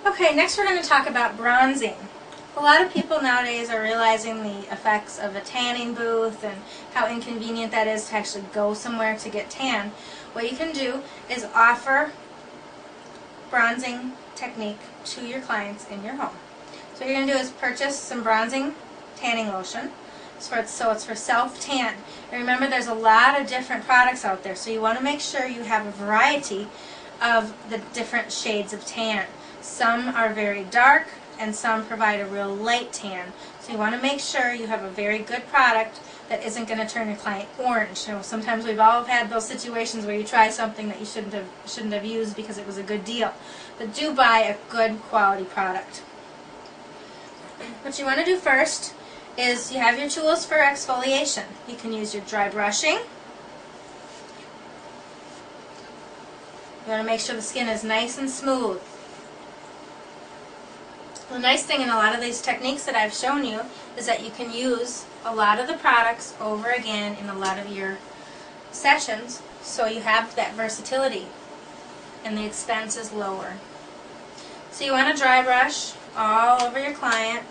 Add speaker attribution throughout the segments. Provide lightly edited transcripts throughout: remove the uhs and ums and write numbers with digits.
Speaker 1: Okay, next we're going to talk about bronzing. A lot of people nowadays are realizing the effects of a tanning booth and how inconvenient that is to actually go somewhere to get tan. What you can do is offer bronzing technique to your clients in your home. So what you're going to do is purchase some bronzing tanning lotion. So it's for self-tan. And remember, there's a lot of different products out there, so you want to make sure you have a variety of the different shades of tan. Some are very dark, and some provide a real light tan. So you want to make sure you have a very good product that isn't going to turn your client orange. You know, sometimes we've all had those situations where you try something that you shouldn't have used because it was a good deal. But do buy a good quality product. What you want to do first is you have your tools for exfoliation. You can use your dry brushing. You want to make sure the skin is nice and smooth. The nice thing in a lot of these techniques that I've shown you is that you can use a lot of the products over again in a lot of your sessions, so you have that versatility and the expense is lower. So you want to dry brush all over your client.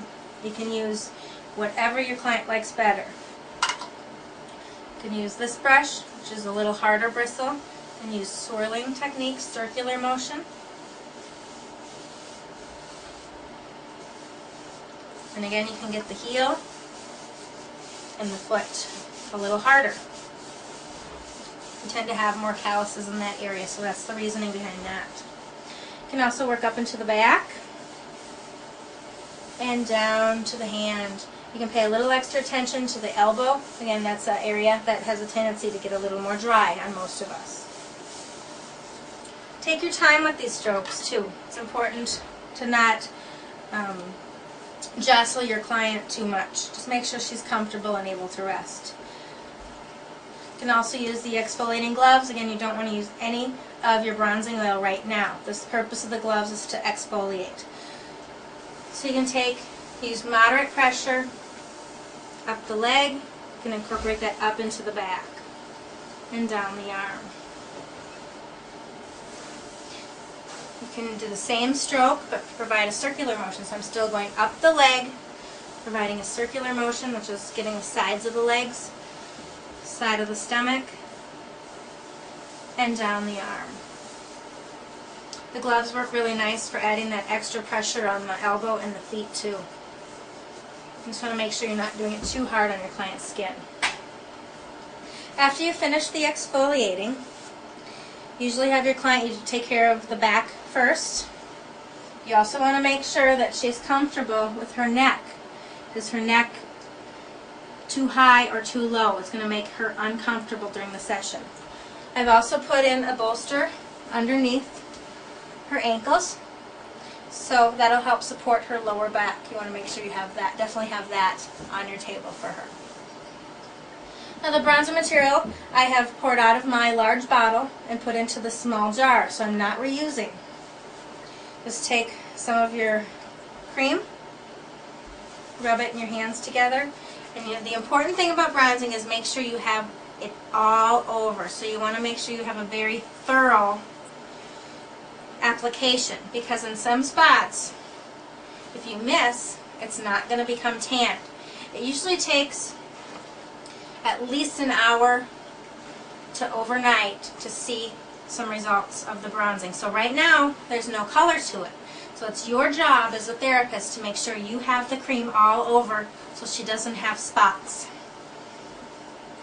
Speaker 1: You can use whatever your client likes better. You can use this brush, which is a little harder bristle, and use swirling techniques, circular motion. And again, you can get the heel and the foot a little harder. You tend to have more calluses in that area, so that's the reasoning behind that. You can also work up into the back and down to the hand. You can pay a little extra attention to the elbow. Again, that's an area that has a tendency to get a little more dry on most of us. Take your time with these strokes too. It's important to not jostle your client too much. Just make sure she's comfortable and able to rest. You can also use the exfoliating gloves. Again, you don't want to use any of your bronzing oil right now. The purpose of the gloves is to exfoliate. So you can use moderate pressure up the leg. You can incorporate that up into the back and down the arm. You can do the same stroke, but provide a circular motion. So I'm still going up the leg, providing a circular motion, which is getting the sides of the legs, side of the stomach, and down the arm. The gloves work really nice for adding that extra pressure on the elbow and the feet too. You just want to make sure you're not doing it too hard on your client's skin. After you finish the exfoliating, usually have your client take care of the back first. You also want to make sure that she's comfortable with her neck. Is her neck too high or too low? It's going to make her uncomfortable during the session. I've also put in a bolster underneath her ankles, so that'll help support her lower back. You want to make sure you have that, definitely have that on your table for her. Now the bronzer material I have poured out of my large bottle and put into the small jar, so I'm not reusing. Just take some of your cream, rub it in your hands together, and the important thing about bronzing is make sure you have it all over. So you want to make sure you have a very thorough application, because in some spots, if you miss, it's not going to become tanned. It usually takes at least an hour to overnight to see some results of the bronzing. So right now, there's no color to it. So it's your job as a therapist to make sure you have the cream all over so she doesn't have spots.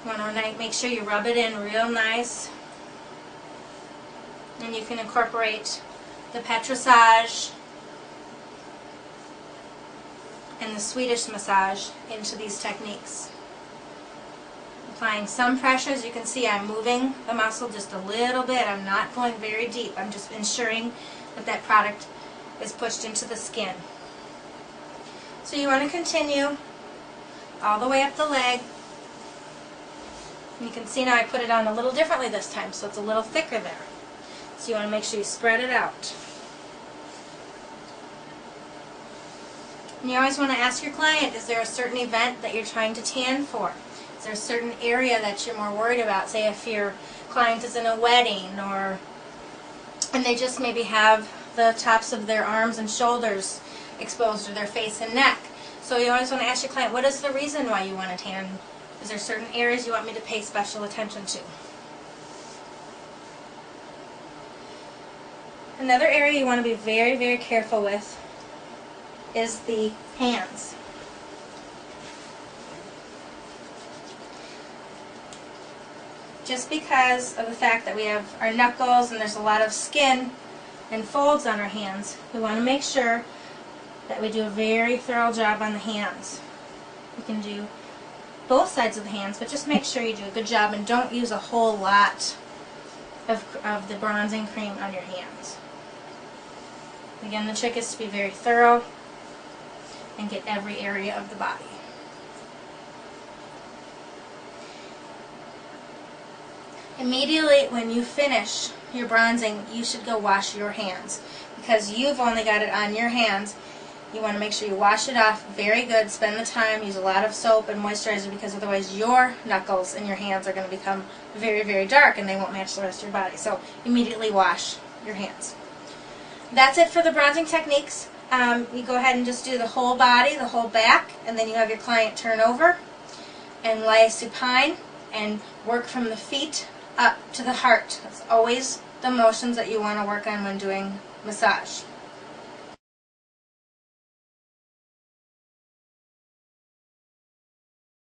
Speaker 1: You want to make sure you rub it in real nice. And you can incorporate the petrissage and the Swedish massage into these techniques. Applying some pressure. As you can see, I'm moving the muscle just a little bit. I'm not going very deep. I'm just ensuring that that product is pushed into the skin. So you want to continue all the way up the leg. And you can see now I put it on a little differently this time, so it's a little thicker there. So you want to make sure you spread it out. And you always want to ask your client, is there a certain event that you're trying to tan for? Is there a certain area that you're more worried about? Say if your client is in a wedding, and they just maybe have the tops of their arms and shoulders exposed, or their face and neck. So you always want to ask your client, what is the reason why you want to tan? Is there certain areas you want me to pay special attention to? Another area you want to be very, very careful with is the hands. Just because of the fact that we have our knuckles and there's a lot of skin and folds on our hands, we want to make sure that we do a very thorough job on the hands. You can do both sides of the hands, but just make sure you do a good job and don't use a whole lot of the bronzing cream on your hands. Again, the trick is to be very thorough and get every area of the body. Immediately when you finish your bronzing, you should go wash your hands. Because you've only got it on your hands, you want to make sure you wash it off very good, spend the time, use a lot of soap and moisturizer, because otherwise your knuckles and your hands are going to become very, very dark and they won't match the rest of your body. So immediately wash your hands. That's it for the bronzing techniques. You go ahead and just do the whole body, the whole back, and then you have your client turn over and lie supine and work from the feet up to the heart. That's always the motions that you want to work on when doing massage.